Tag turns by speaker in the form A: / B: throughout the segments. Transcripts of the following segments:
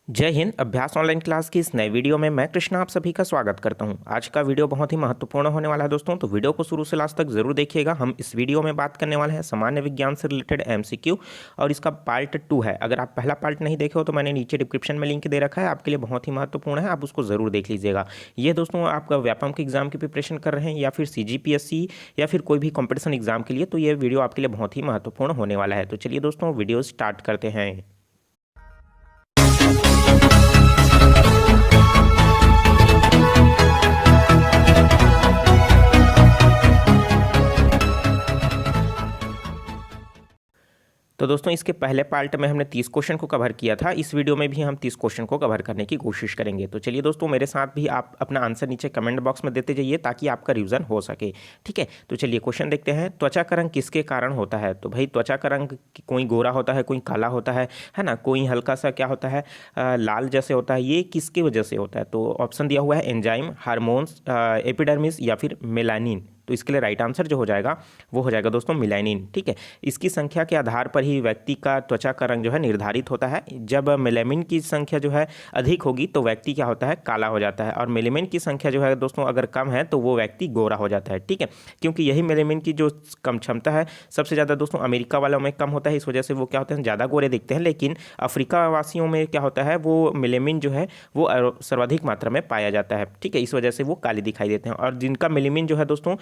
A: जय हिंद। अभ्यास online class की इस नए वीडियो में मैं कृष्णा आप सभी का स्वागत करता हूं। आज का वीडियो बहुत ही महत्वपूर्ण होने वाला है दोस्तों, तो वीडियो को शुरू से लास्ट तक जरूर देखिएगा। हम इस वीडियो में बात करने वाले हैं सामान्य विज्ञान से रिलेटेड एमसीक्यू और इसका पार्ट 2 है। अगर आप पहला पार्ट नहीं देखे हो तो मैंने नीचे डिस्क्रिप्शन में लिंक दे रखा है, आपके लिए बहुत ही महत्वपूर्ण है, आप उसको जरूर देख लीजिएगा। ये दोस्तों आपका व्यापम के एग्जाम की प्रिपरेशन कर रहे हैं या फिर सीजीपीएससी या फिर कोई भी कॉम्पिटिशन एग्जाम के लिए, तो ये वीडियो आपके लिए बहुत ही महत्वपूर्ण होने वाला है। तो चलिए दोस्तों वीडियो स्टार्ट करते हैं। तो दोस्तों इसके पहले पार्ट में हमने 30 क्वेश्चन को कवर किया था, इस वीडियो में भी हम 30 क्वेश्चन को कवर करने की कोशिश करेंगे। तो चलिए दोस्तों मेरे साथ भी आप अपना आंसर नीचे कमेंट बॉक्स में देते जाइए ताकि आपका रिवीजन हो सके। ठीक है, तो चलिए क्वेश्चन देखते हैं। त्वचा का रंग किसके कारण होता है? तो भाई त्वचा का रंग कोई गोरा होता है, कोई काला होता है ना, कोई हल्का सा क्या होता है लाल जैसे होता है, ये किसकी वजह से होता है? तो ऑप्शन दिया हुआ है एंजाइम, हार्मोन्स, एपिडर्मिस या फिर मेलानिन। तो इसके लिए राइट आंसर जो हो जाएगा वो हो जाएगा दोस्तों मेलानिन। ठीक है, इसकी संख्या के आधार पर ही व्यक्ति का त्वचा का रंग जो है निर्धारित होता है। जब मेलानिन की संख्या जो है अधिक होगी तो व्यक्ति क्या होता है, काला हो जाता है, और मेलानिन की संख्या जो है दोस्तों अगर कम है तो वो व्यक्ति गोरा हो जाता है। ठीक है, क्योंकि यही मेलानिन की जो कम क्षमता है सबसे ज़्यादा दोस्तों अमेरिका वालों में कम होता है, इस वजह से वो क्या होते हैं, ज़्यादा गोरे दिखते हैं। लेकिन अफ्रीका वासियों में क्या होता है, वो मेलानिन जो है वो सर्वाधिक मात्रा में पाया जाता है। ठीक है, इस वजह से वो काले दिखाई देते हैं। और जिनका मेलानिन जो है दोस्तों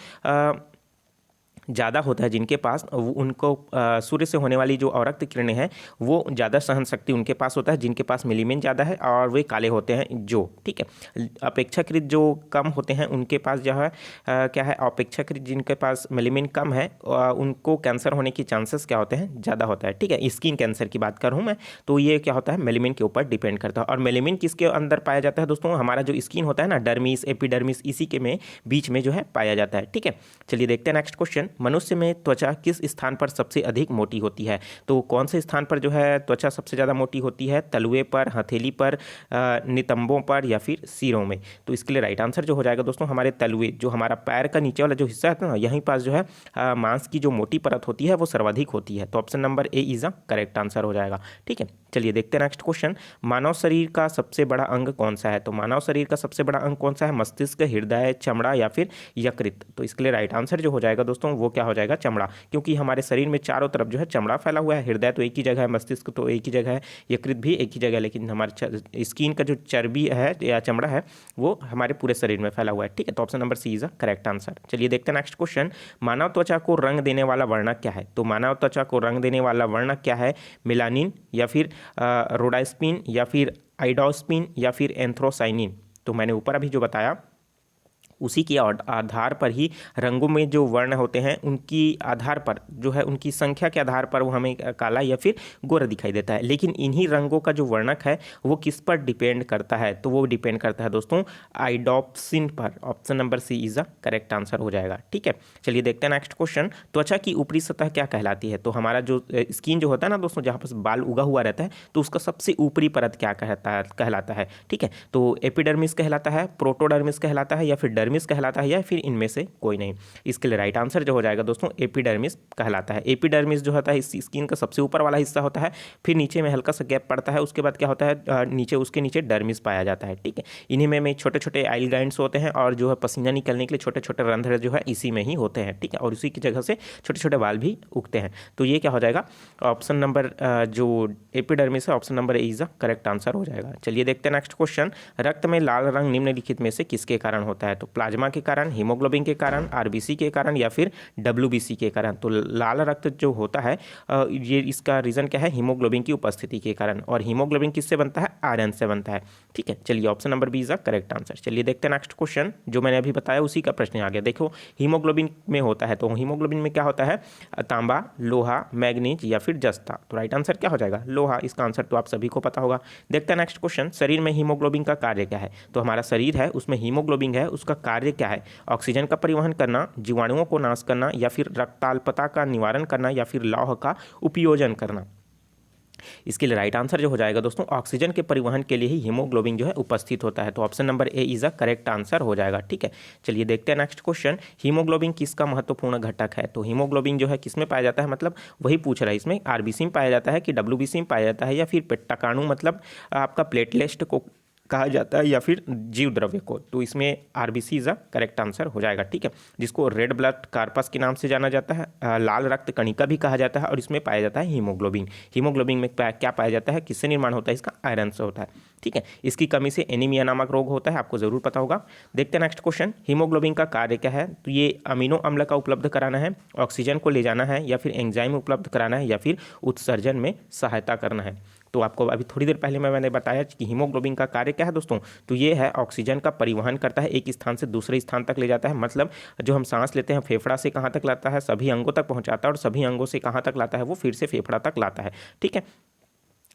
A: ज़्यादा होता है, जिनके पास उनको सूर्य से होने वाली जो अवरक्त किरणें हैं वो ज़्यादा सहन शक्ति उनके पास होता है, जिनके पास मेलानिन ज़्यादा है और वे काले होते हैं जो। ठीक है, अपेक्षाकृत जो कम होते हैं उनके पास जो है क्या है, अपेक्षाकृत जिनके पास मेलानिन कम है उनको कैंसर होने की चांसेस क्या होते हैं, ज़्यादा होता है। ठीक है, स्किन कैंसर की बात करूँ मैं तो ये क्या होता है, मेलानिन के ऊपर डिपेंड करता है। और मेलानिन किसके अंदर पाया जाता है दोस्तों, हमारा जो स्किन होता है ना, डर्मिस, एपिडर्मिस, इसी के में बीच में जो है पाया जाता है। ठीक है, चलिए देखते हैं नेक्स्ट क्वेश्चन। मनुष्य में त्वचा किस स्थान पर सबसे अधिक मोटी होती है? तो कौन से स्थान पर जो है त्वचा सबसे ज़्यादा मोटी होती है? तलुए पर, हथेली पर, नितंबों पर या फिर सिरों में? तो इसके लिए राइट आंसर जो हो जाएगा दोस्तों हमारे तलुए, जो हमारा पैर का नीचे वाला जो हिस्सा है ना, यहीं पास जो है मांस की जो मोटी परत होती है वो सर्वाधिक होती है। तो option number A is a correct answer हो जाएगा। ठीक है, चलिए देखते हैं नेक्स्ट क्वेश्चन। मानव शरीर का सबसे बड़ा अंग कौन सा है? तो मानव शरीर का सबसे बड़ा अंग कौन सा है? मस्तिष्क, हृदय, चमड़ा या फिर यकृत? तो इसके लिए राइट आंसर जो हो जाएगा दोस्तों वो क्या हो जाएगा, चमड़ा। क्योंकि हमारे शरीर में चारों तरफ जो है चमड़ा फैला हुआ है। हृदय तो एक ही जगह है, मस्तिष्क तो एक ही जगह है, यकृत भी एक ही जगह है, लेकिन हमारे स्किन का जो चर्बी है या चमड़ा है वो हमारे पूरे शरीर में फैला हुआ है। ठीक है, तो option number C is a correct answer. चलिए देखते हैं नेक्स्ट क्वेश्चन। मानव त्वचा को रंग देने वाला वर्णक क्या है? तो मानव त्वचा को रंग देने वाला वर्णक क्या है? मेलानिन या फिर रोडास्पिन या फिर आइडोस्पिन या फिर एंथ्रोसाइनिन? तो मैंने ऊपर अभी जो बताया उसी के आधार पर ही रंगों में जो वर्ण होते हैं उनकी आधार पर जो है, उनकी संख्या के आधार पर वो हमें काला या फिर गोरा दिखाई देता है। लेकिन इन्हीं रंगों का जो वर्णक है वो किस पर डिपेंड करता है? तो वो डिपेंड करता है दोस्तों आइडोप्सिन पर। Option number C is a correct answer हो जाएगा। ठीक है, चलिए देखते हैं नेक्स्ट क्वेश्चन। त्वचा की ऊपरी सतह क्या कहलाती है? तो हमारा जो स्किन जो होता है ना दोस्तों, जहाँ पर बाल उगा हुआ रहता है, तो उसका सबसे ऊपरी परत क्या कहलाता है? ठीक है, तो एपिडर्मिस कहलाता है, प्रोटोडर्मिस कहलाता है या फिर डर्मिस कहलाता है या फिर इनमें से कोई नहीं? इसके लिए राइट आंसर जो हो जाएगा दोस्तों एपिडर्मिस कहलाता है। एपिडर्मिस जो होता है इस स्किन का सबसे ऊपर वाला हिस्सा होता है, फिर नीचे में हल्का सा गैप पड़ता है, उसके बाद क्या होता है नीचे उसके नीचे डर्मिस पाया जाता है। ठीक है, इन्हीं में छोटे छोटे आइल ग्लैंड्स होते हैं और जो है पसीना निकलने के लिए छोटे छोटे रंध्र जो है इसी में ही होते हैं। ठीक है, और उसी की जगह से छोटे छोटे बाल भी उगते हैं। तो ये क्या हो जाएगा, ऑप्शन नंबर जो एपिडर्मिस है option number A is the correct answer हो जाएगा। चलिए देखते हैं नेक्स्ट क्वेश्चन। रक्त में लाल रंग निम्नलिखित में से किसके कारण होता है? तो प्लाज्मा के कारण, हीमोग्लोबिन के कारण, आरबीसी के कारण या फिर डब्ल्यूबीसी के कारण? तो लाल रक्त जो होता है ये इसका रीजन क्या है, हीमोग्लोबिन की उपस्थिति के कारण। और हीमोग्लोबिन किससे बनता है? आयरन से बनता है। ठीक है, चलिए option number B is the correct answer. चलिए देखते हैं नेक्स्ट क्वेश्चन। जो मैंने अभी बताया उसी का प्रश्न आ गया। देखो हीमोग्लोबिन में होता है, तो हीमोग्लोबिन में क्या होता है, तांबा, लोहा, मैग्नीज या फिर जस्ता? तो राइट आंसर क्या हो जाएगा, लोहा। इसका आंसर तो आप सभी को पता होगा। देखते हैं नेक्स्ट क्वेश्चन। शरीर में हीमोग्लोबिन का कार्य क्या है? तो हमारा शरीर है उसमें हीमोग्लोबिन है, उसका कार्य क्या है? ऑक्सीजन का परिवहन करना, जीवाणुओं को नाश करना या फिर रक्ताल्पता का निवारण करना या फिर लौह का उपयोजन करना? इसके लिए राइट आंसर जो हो जाएगा दोस्तों, ऑक्सीजन के परिवहन के लिए ही हीमोग्लोबिन जो है उपस्थित होता है। तो option number A is a correct answer हो जाएगा। ठीक है, चलिए देखते हैं नेक्स्ट क्वेश्चन। हीमोग्लोबिन किसका महत्वपूर्ण घटक है? तो हीमोग्लोबिन जो है किसमें पाया जाता है, मतलब वही पूछ रहा है इसमें, आरबीसी में पाया जाता है कि डब्ल्यूबीसी में पाया जाता है या फिर पेट्टाकाणु मतलब आपका प्लेटलेट को कहा जाता है या फिर जीव द्रव्य को। तो इसमें RBC is a correct answer हो जाएगा। ठीक है, जिसको रेड ब्लड कार्पस के नाम से जाना जाता है, लाल रक्त कणिका भी कहा जाता है, और इसमें पाया जाता है हीमोग्लोबिन। हीमोग्लोबिन में क्या पाया जाता है, किससे निर्माण होता है इसका? आयरन से होता है। ठीक है, इसकी कमी से एनीमिया नामक रोग होता है, आपको जरूर पता होगा। देखते हैं नेक्स्ट क्वेश्चन, हीमोग्लोबिन का कार्य क्या है? तो ये अमीनो अम्ल का उपलब्ध कराना है, ऑक्सीजन को ले जाना है, या फिर एंजाइम उपलब्ध कराना है, या फिर उत्सर्जन में सहायता करना है। तो आपको अभी थोड़ी देर पहले मैंने बताया कि हीमोग्लोबिन का कार्य क्या है दोस्तों, तो ये है ऑक्सीजन का परिवहन करता है, एक स्थान से दूसरे स्थान तक ले जाता है। मतलब जो हम सांस लेते हैं फेफड़ा से कहाँ तक लाता है, सभी अंगों तक पहुँचाता है, और सभी अंगों से कहाँ तक लाता है, वो फिर से फेफड़ा तक लाता है। ठीक है,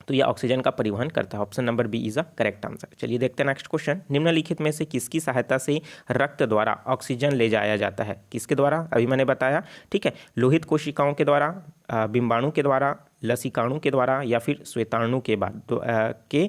A: तो यह ऑक्सीजन का परिवहन करता है। Option number B is a correct answer. चलिए देखते हैं नेक्स्ट क्वेश्चन, निम्नलिखित में से किसकी सहायता से रक्त द्वारा ऑक्सीजन ले जाया जाता है? किसके द्वारा? अभी मैंने बताया। ठीक है, लोहित कोशिकाओं के द्वारा, बिंबाणु के द्वारा, लसिकाणु के द्वारा, या फिर श्वेताणु के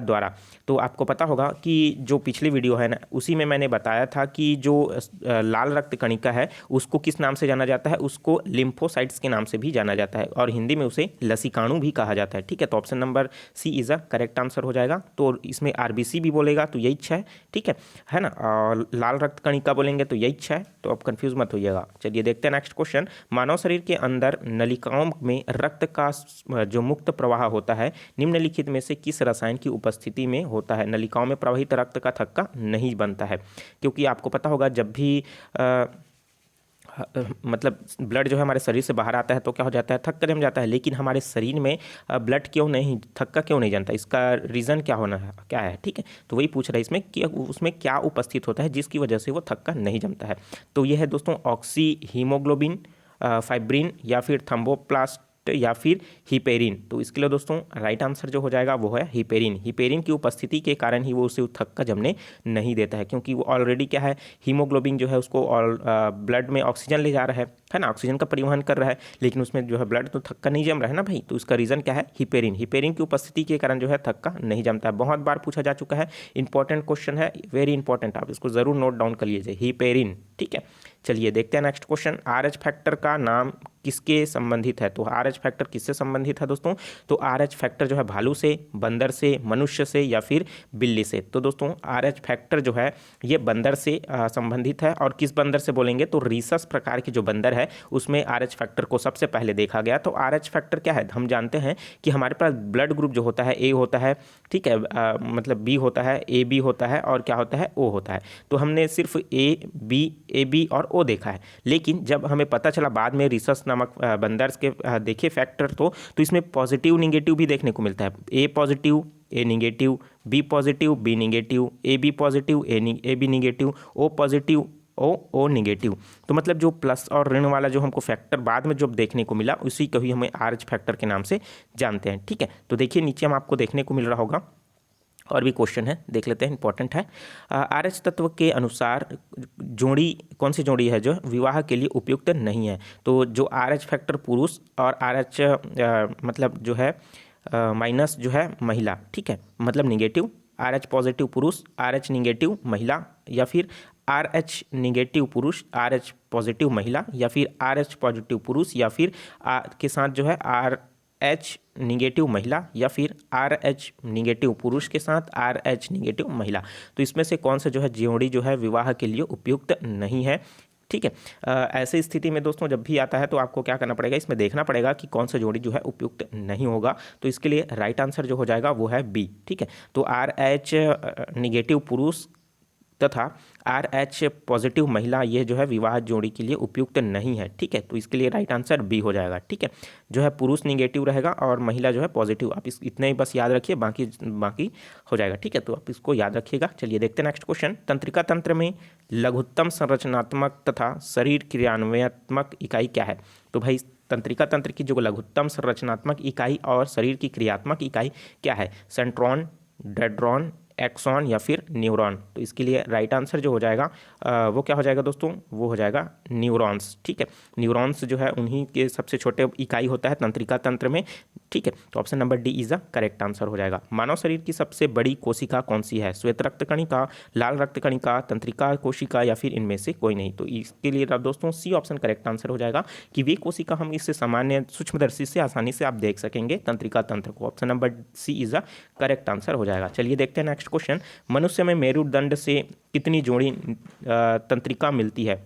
A: द्वारा। तो आपको पता होगा कि जो पिछली वीडियो है ना, उसी में मैंने बताया था कि जो लाल रक्त कणिका है उसको किस नाम से जाना जाता है, उसको लिम्फोसाइट्स के नाम से भी जाना जाता है, और हिंदी में उसे लसिकाणु भी कहा जाता है। ठीक है, तो option number C is a correct answer हो जाएगा। तो इसमें आरबीसी भी बोलेगा तो यही इच्छा है। ठीक है ना, और लाल रक्त कणिका बोलेंगे तो यही इच्छा है, तो अब कंफ्यूज मत होइएगा। चलिए देखते हैं नेक्स्ट क्वेश्चन, मानव शरीर के अंदर नलिकाओं में रक्त का जो मुक्त प्रवाह होता है निम्नलिखित में से किस रसायन की उपस्थिति में होता है? नलिकाओं में प्रवाहित रक्त का थक्का नहीं बनता है, क्योंकि आपको पता होगा जब भी मतलब ब्लड जो है हमारे शरीर से बाहर आता है तो क्या हो जाता है, थक्का जम जाता है। लेकिन हमारे शरीर में ब्लड क्यों नहीं, थक्का क्यों नहीं जमता, इसका रीज़न क्या होना है, क्या है? ठीक है, तो वही पूछ रहा है इसमें कि उसमें क्या उपस्थित होता है जिसकी वजह से वो थक्का नहीं जमता है। तो ये है दोस्तों ऑक्सी हीमोग्लोबिन, फाइब्रिन, या फिर थम्बोप्लास्ट, या फिर हिपेरिन। तो इसके लिए दोस्तों राइट आंसर जो हो जाएगा वो है हिपेरिन। हिपेरिन की उपस्थिति के कारण ही वो उसे थक्का जमने नहीं देता है, क्योंकि वो ऑलरेडी क्या है, हीमोग्लोबिन जो है उसको ब्लड में ऑक्सीजन ले जा रहा है ना, ऑक्सीजन का परिवहन कर रहा है, लेकिन उसमें जो है ब्लड तो थक्का नहीं जम रहा है ना भाई। तो उसका रीज़न क्या है, हिपेरिन। हिपेरिन की उपस्थिति के कारण जो है थक्का नहीं जमता है। बहुत बार पूछा जा चुका है, इंपॉर्टेंट क्वेश्चन है, वेरी इंपॉर्टेंट, आप इसको जरूर नोट डाउन कर लीजिए, हिपेरिन। ठीक है, चलिए देखते हैं नेक्स्ट क्वेश्चन, आरएच फैक्टर का नाम किसके संबंधित है? तो आरएच फैक्टर किससे संबंधित है दोस्तों? तो आरएच फैक्टर जो है भालू से, बंदर से, मनुष्य से, या फिर बिल्ली से। तो दोस्तों आरएच फैक्टर जो है ये बंदर से संबंधित है, और किस बंदर से बोलेंगे तो रीसस प्रकार की जो बंदर है उसमें आरएच फैक्टर को सबसे पहले देखा गया। तो आरएच फैक्टर क्या है, हम जानते हैं कि हमारे पास ब्लड ग्रुप जो होता है ए होता है, ठीक है, मतलब बी होता है, ए बी होता है, और क्या होता है, ओ होता है। तो हमने सिर्फ ए बी और ओ देखा है, लेकिन जब हमें पता चला बाद में रीसस नामक बंदर के देखे फैक्टर तो इसमें पॉजिटिव निगेटिव भी देखने को मिलता है। A positive, A negative, B positive, B negative, A B positive, A B negative, O positive, O negative. तो मतलब जो प्लस और ऋण वाला जो हमको फैक्टर बाद में जो देखने को मिला उसी को ही हमें आरएच फैक्टर के नाम से जानते हैं। ठीक है, तो देखिए नीचे हम आपको देखने को मिल रहा होगा, और भी क्वेश्चन है, देख लेते हैं, इंपॉर्टेंट है। आरएच तत्व के अनुसार जोड़ी कौन सी जोड़ी है जो विवाह के लिए उपयुक्त नहीं है? तो जो आरएच फैक्टर पुरुष और आरएच मतलब जो है माइनस जो है महिला, ठीक है, मतलब निगेटिव, आरएच पॉजिटिव पुरुष, आरएच निगेटिव महिला, या फिर आरएच निगेटिव पुरुष, आरएच पॉजिटिव महिला, या फिर आरएच पॉजिटिव पुरुष, या फिर के साथ जो है आरएच निगेटिव महिला, या फिर आरएच निगेटिव पुरुष के साथ आरएच निगेटिव महिला। तो इसमें से कौन सा जो है जोड़ी जो है विवाह के लिए उपयुक्त नहीं है? ठीक है, ऐसे स्थिति में दोस्तों जब भी आता है तो आपको क्या करना पड़ेगा, इसमें देखना पड़ेगा कि कौन सा जोड़ी जो है उपयुक्त नहीं होगा। तो इसके लिए राइट आंसर जो हो जाएगा वो है बी। ठीक है, तो आरएच निगेटिव पुरुष तथा आरएच पॉजिटिव महिला ये जो है विवाह जोड़ी के लिए उपयुक्त नहीं है। ठीक है, तो इसके लिए राइट आंसर बी हो जाएगा। ठीक है, जो है पुरुष निगेटिव रहेगा और महिला जो है पॉजिटिव। आप इतने ही बस याद रखिए, बाकी हो जाएगा। ठीक है, तो आप इसको याद रखिएगा। चलिए देखते हैं नेक्स्ट क्वेश्चन, तंत्रिका तंत्र में लघुत्तम संरचनात्मक तथा शरीर क्रियान्वयात्मक इकाई क्या है? तो भाई तंत्रिका तंत्र की जो लघुत्तम संरचनात्मक इकाई और शरीर की क्रियात्मक इकाई क्या है? सेंट्रॉन, डेड्रॉन, एक्सॉन या फिर न्यूरॉन। तो इसके लिए राइट आंसर जो हो जाएगा वो क्या हो जाएगा दोस्तों, वो हो जाएगा न्यूरॉन्स। ठीक है, न्यूरॉन्स जो है उन्हीं के सबसे छोटे इकाई होता है तंत्रिका तंत्र में। ठीक है, तो option number D is the correct answer हो जाएगा। मानव शरीर की सबसे बड़ी कोशिका कौन सी है? श्वेत रक्त कणिका, लाल रक्त कणिका, तंत्रिका कोशिका या फिर इनमें से कोई नहीं। तो इसके लिए दोस्तों सी ऑप्शन करेक्ट आंसर हो जाएगा कि वे कोशिका हम इससे सामान्य सूक्ष्मदर्शी से आसानी से आप देख सकेंगे तंत्रिका तंत्र को। Option number C is the correct answer हो जाएगा। चलिए देखते हैं नेक्स्ट क्वेश्चन। मनुष्य में मेरुदंड से कितनी जोड़ी तंत्रिका मिलती है?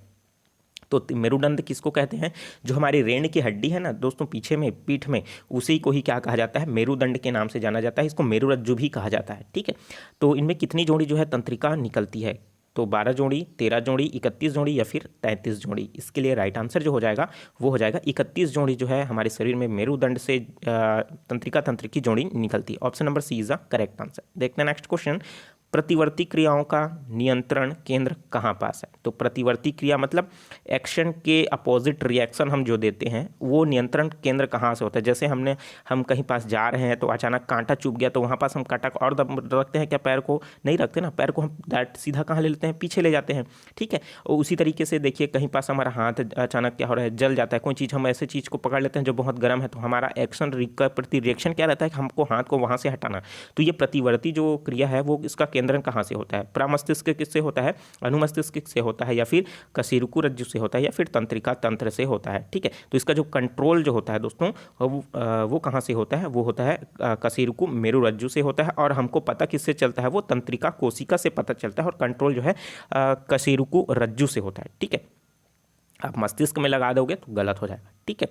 A: तो मेरुदंड किसको कहते हैं? जो हमारी रेंड की हड्डी है ना दोस्तों, पीछे में पीठ में, उसी को ही क्या कहा जाता है? मेरुदंड के नाम से जाना जाता है। इसको मेरुरज्जु भी कहा जाता है। ठीक है, तो इनमें कितनी जोड़ी जो है तंत्रिका निकलती है? तो 12 जोड़ी, 13 जोड़ी, 31 जोड़ी या फिर 33 जोड़ी। इसके लिए राइट आंसर जो हो जाएगा वो हो जाएगा 31 जोड़ी जो है हमारे शरीर में मेरुदंड से तंत्रिका तंत्र की जोड़ी निकलती है। Option number C is the correct answer. देखते हैं नेक्स्ट क्वेश्चन। प्रतिवर्ती क्रियाओं का नियंत्रण केंद्र कहाँ पास है? तो प्रतिवर्ती क्रिया मतलब एक्शन के अपोजिट रिएक्शन हम जो देते हैं वो नियंत्रण केंद्र कहाँ से होता है? जैसे हम कहीं पास जा रहे हैं तो अचानक कांटा चुभ गया, तो वहाँ पास हम कांटा को और रखते हैं क्या? पैर को नहीं रखते ना, पैर को हम डायरेक्ट सीधा कहाँ ले लेते हैं? पीछे ले जाते हैं। ठीक है, और उसी तरीके से देखिए कहीं पास हमारा हाथ अचानक क्या हो रहा है, जल जाता है कोई चीज़, हम ऐसे चीज़ को पकड़ लेते हैं जो बहुत गर्म है, तो हमारा एक्शन प्रति रिएक्शन क्या रहता है कि हमको हाथ को वहाँ से हटाना। तो ये प्रतिवर्ती जो क्रिया है वो इसका केंद्र कहाँ से होता है? प्रमस्तिष्क किससे होता है, अनुमस्तिष्क से होता है, या फिर कशेरुकी रज्जु से होता है, या फिर तंत्रिका तंत्र से होता है? ठीक है, तो इसका जो कंट्रोल जो होता है दोस्तों वो कहाँ से होता है? वो होता है कशेरुकी मेरुरज्जु से होता है। और हमको पता किससे चलता है? वो तंत्रिका कोशिका से पता चलता है। और कंट्रोल जो है कशेरुकी रज्जु से होता है। ठीक है, आप मस्तिष्क में लगा दोगे तो गलत हो जाएगा। ठीक है,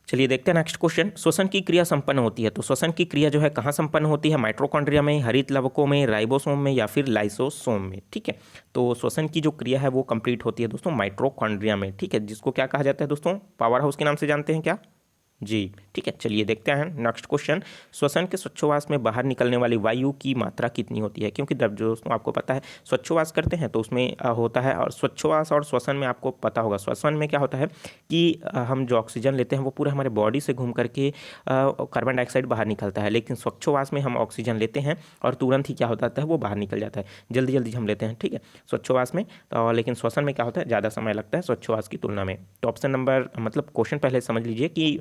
A: चलिए देखते हैं नेक्स्ट क्वेश्चन। श्वसन की क्रिया संपन्न होती है, तो श्वसन की क्रिया जो है कहाँ संपन्न होती है? माइटोकॉन्ड्रिया में, हरित लवकों में, राइबोसोम में या फिर लाइसोसोम में? ठीक है, तो श्वसन की जो क्रिया है वो कंप्लीट होती है दोस्तों माइटोकॉन्ड्रिया में। ठीक है, जिसको क्या कहा जाता है दोस्तों? पावर हाउस के नाम से जानते हैं क्या जी? ठीक है, चलिए देखते हैं नेक्स्ट क्वेश्चन। श्वसन के स्वच्छवास में बाहर निकलने वाली वायु की मात्रा कितनी होती है? क्योंकि जब जो दोस्तों आपको पता है स्वच्छवास करते हैं तो उसमें होता है, और स्वच्छवास और श्वसन में आपको पता होगा, श्वसन में क्या होता है कि हम जो ऑक्सीजन लेते हैं वो पूरा हमारे बॉडी से घूम करके कार्बन डाइऑक्साइड बाहर निकलता है। लेकिन स्वच्छवास में हम ऑक्सीजन लेते हैं और तुरंत ही क्या हो जाता है, वो बाहर निकल जाता है, जल्दी जल्दी हम लेते हैं। ठीक है, स्वच्छवास में तो, लेकिन श्वसन में क्या होता है, ज़्यादा समय लगता है स्वच्छवास की तुलना में। तो ऑप्शन नंबर मतलब क्वेश्चन पहले समझ लीजिए कि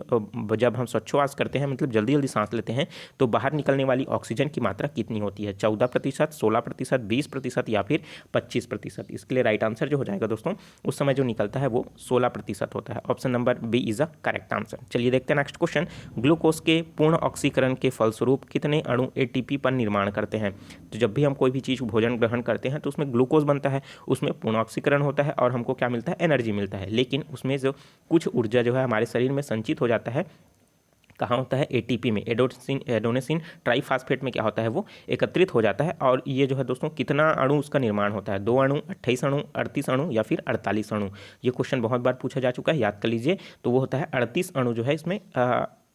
A: जब हम स्वच्छवास करते हैं मतलब जल्दी जल्दी सांस लेते हैं तो बाहर निकलने वाली ऑक्सीजन की मात्रा कितनी होती है? 14%, 16%, 20% या फिर 25%? इसके लिए राइट आंसर जो हो जाएगा दोस्तों उस समय जो निकलता है वो 16% होता है। Option number B is a correct answer. चलिए देखते हैं नेक्स्ट क्वेश्चन। ग्लूकोज के पूर्ण ऑक्सीकरण के फलस्वरूप कितने अणु एटीपी पर निर्माण करते हैं? तो जब भी हम कोई भी चीज़ भोजन ग्रहण करते हैं तो उसमें ग्लूकोज बनता है, उसमें पूर्ण ऑक्सीकरण होता है और हमको क्या मिलता है? एनर्जी मिलता है। लेकिन उसमें जो कुछ ऊर्जा जो है हमारे शरीर में संचित हो जाता है, कहाँ होता है? एटीपी में, एडोनेसिन ट्राइफास्फेट में क्या होता है? वो एकत्रित हो जाता है। और ये जो है दोस्तों कितना अणु उसका निर्माण होता है? 2 अणु, 28 अणु, 38 अणु या फिर 48 अणु? ये क्वेश्चन बहुत बार पूछा जा चुका है, याद कर लीजिए। तो वो होता है 38 अणु जो है इसमें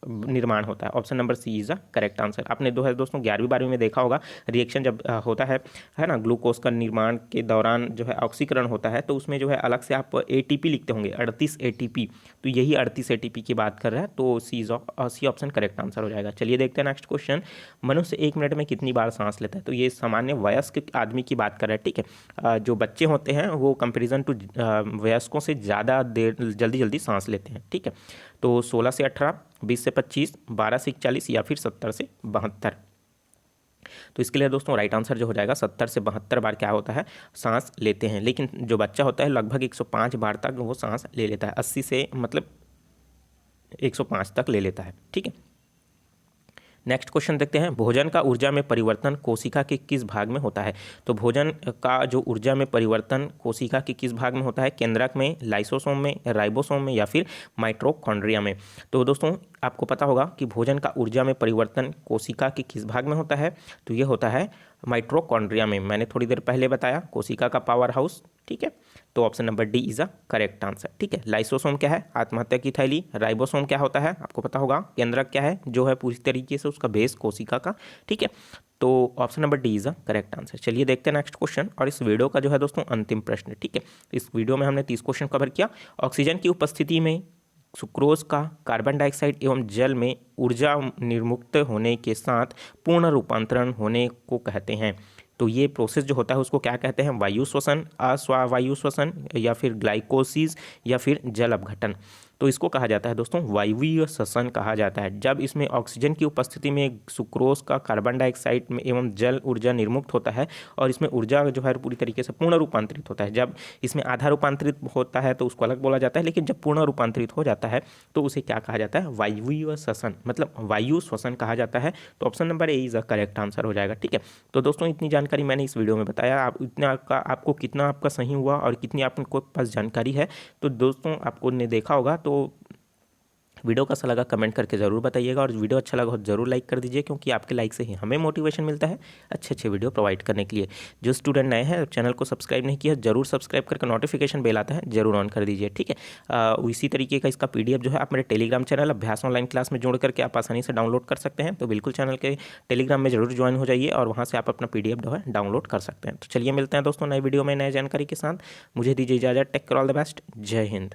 A: निर्माण होता है। Option number C is the correct answer. आपने दोस्तों 11वीं 12वीं में देखा होगा, रिएक्शन जब होता है ना, ग्लूकोज का निर्माण के दौरान जो है ऑक्सीकरण होता है तो उसमें जो है अलग से आप एटीपी लिखते होंगे, 38 एटीपी। तो यही 38 एटीपी की बात कर रहा है, तो सी ऑप्शन करेक्ट आंसर हो जाएगा। चलिए देखते हैं नेक्स्ट क्वेश्चन। मनुष्य 1 मिनट में कितनी बार सांस लेता है? तो ये सामान्य वयस्क आदमी की बात कर रहा है। ठीक है, जो बच्चे होते हैं वो कंपेरिजन टू वयस्कों से ज़्यादा देर जल्दी जल्दी सांस लेते हैं। ठीक है, तो 16 से 18, 20 से 25, 12 से 41 या फिर 70 से 72? तो इसके लिए दोस्तों राइट आंसर जो हो जाएगा 70 से 72 बार क्या होता है? सांस लेते हैं। लेकिन जो बच्चा होता है लगभग 105 बार तक वो सांस ले लेता है, 80 से मतलब 105 तक ले लेता है। ठीक है, नेक्स्ट क्वेश्चन देखते हैं। भोजन का ऊर्जा में परिवर्तन कोशिका के किस भाग में होता है? तो भोजन का जो ऊर्जा में परिवर्तन कोशिका के किस भाग में होता है? केंद्रक में, लाइसोसोम में, राइबोसोम में या फिर माइटोकॉन्ड्रिया में? तो दोस्तों आपको पता होगा कि भोजन का ऊर्जा में परिवर्तन कोशिका के किस भाग में होता है? तो ये होता है माइटोकॉन्ड्रिया में। मैंने थोड़ी देर पहले बताया, कोशिका का पावर हाउस। ठीक है, तो option number D is a correct answer. ठीक है, लाइसोसोम क्या है? आत्महत्या की थैली। राइबोसोम क्या होता है? आपको पता होगा। केंद्रक क्या है? जो है पूरी तरीके से उसका बेस कोशिका का। ठीक है, तो option number D is a correct answer. चलिए देखते हैं नेक्स्ट क्वेश्चन, और इस वीडियो का जो है दोस्तों अंतिम प्रश्न। ठीक है, इस वीडियो में हमने 30 क्वेश्चन कवर किया। ऑक्सीजन की उपस्थिति में सुक्रोज का कार्बन डाइऑक्साइड एवं जल में ऊर्जा निर्मुक्त होने के साथ पूर्ण रूपांतरण होने को कहते हैं। तो ये प्रोसेस जो होता है उसको क्या कहते हैं? वायु श्वसन, अस्वावायु श्वसन, या फिर ग्लाइकोसिस, या फिर जल अपघटन। तो इसको कहा जाता है दोस्तों वायवीय श्वसन कहा जाता है। जब इसमें ऑक्सीजन की उपस्थिति में सुक्रोज का कार्बन डाइऑक्साइड में एवं जल ऊर्जा निर्मुक्त होता है और इसमें ऊर्जा जो है पूरी तरीके से पूर्ण रूपांतरित होता है। जब इसमें आधा रूपांतरित होता है तो उसको अलग बोला जाता है, लेकिन जब पूर्ण रूपांतरित हो जाता है तो उसे क्या कहा जाता है? वायवीय श्वसन, मतलब वायु श्वसन कहा जाता है। तो option number A is the correct answer हो जाएगा। ठीक है, तो दोस्तों इतनी जानकारी मैंने इस वीडियो में बताया। आप इतना आपको कितना आपका सही हुआ और कितनी आपके पास जानकारी है, तो दोस्तों आपको ने देखा होगा। तो वीडियो कैसा लगा कमेंट करके ज़रूर बताइएगा, और वीडियो अच्छा लगा हो ज़रूर लाइक कर दीजिए, क्योंकि आपके लाइक से ही हमें मोटिवेशन मिलता है अच्छे वीडियो प्रोवाइड करने के लिए। जो स्टूडेंट नए हैं चैनल को सब्सक्राइब नहीं किया, जरूर सब्सक्राइब करके नोटिफिकेशन बेल आता है जरूर ऑन कर दीजिए। ठीक है, इसी तरीके का इसका PDF जो है आप मेरे टेलीग्राम चैनल अभ्यास ऑनलाइन क्लास में जोड़ करके आप आसानी से डाउनलोड कर सकते हैं। तो बिल्कुल चैनल के टेलीग्राम में जरूर ज्वाइन हो जाइए और वहाँ से आप अपना PDF जो है डाउनलोड कर सकते हैं। तो चलिए मिलते हैं दोस्तों नए वीडियो में नए जानकारी के साथ। मुझे दीजिए इजाज़त। Take care, all the best, जय हिंद।